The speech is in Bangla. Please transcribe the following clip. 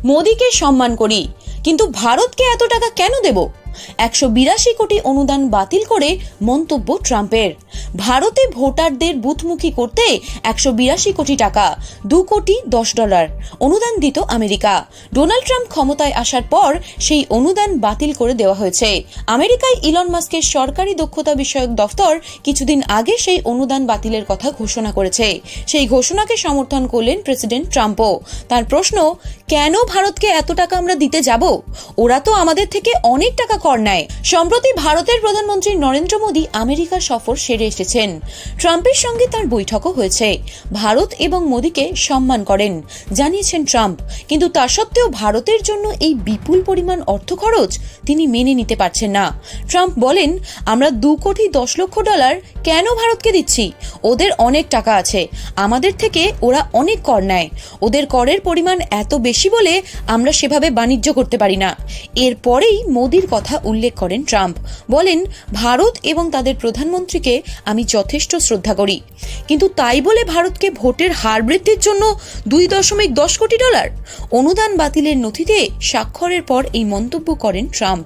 মোদিকে সম্মান করি, কিন্তু ভারতকে এত টাকা কেন দেব? 182 কোটি অনুদান বাতিল করে মন্তব্য ট্রাম্পের। ভারতে ভোটারদের বুথমুখী করতে 182 কোটি টাকা, $2.10 অনুদান দিত আমেরিকা। ডোনাল্ড ট্রাম্প ক্ষমতায় আসার পর সেই অনুদান বাতিল করে দেওয়া হয়েছে। আমেরিকায় ইলন মাস্কের সরকারি দক্ষতা বিষয়ক দফতর কিছুদিন আগে সেই অনুদান বাতিলের কথা ঘোষণা করেছে। সেই ঘোষণাকে সমর্থন করলেন প্রেসিডেন্ট ট্রাম্পও। তার প্রশ্ন, কেন ভারতকে এত টাকা আমরা দিতে যাব? ওরা তো আমাদের থেকে অনেক টাকা কর নেয়। সম্প্রতি ভারতের প্রধানমন্ত্রী নরেন্দ্র মোদী আমেরিকা সফর সেরে এসেছেন। ট্রাম্পের সঙ্গে তার বৈঠকও হয়েছে। ভারত এবং মোদীকে সম্মান করেন জানিয়েছেন ট্রাম্প, কিন্তু তা সত্ত্বেও ভারতের জন্য এই বিপুল পরিমাণ অর্থ খরচ তিনি মেনে নিতে পারছেন না। ট্রাম্প বলেন, আমরা $2.10 কোটি কেন ভারতকে দিচ্ছি? ওদের অনেক টাকা আছে, আমাদের থেকে ওরা অনেক কর নেয়। ওদের করের পরিমাণ এত বেশি বলে আমরা সেভাবে বাণিজ্য করতে পারি না। এরপরেই মোদির কথা উল্লেখ করেন ট্রাম্প। বলেন, ভারত এবং তাদের প্রধানমন্ত্রীকে আমি যথেষ্ট শ্রদ্ধা করি, কিন্তু তাই বলে ভারতকে ভোটের হার বৃদ্ধির জন্য $2.10 কোটি অনুদান বাতিলের নথিতে স্বাক্ষরের পর এই মন্তব্য করেন ট্রাম্প।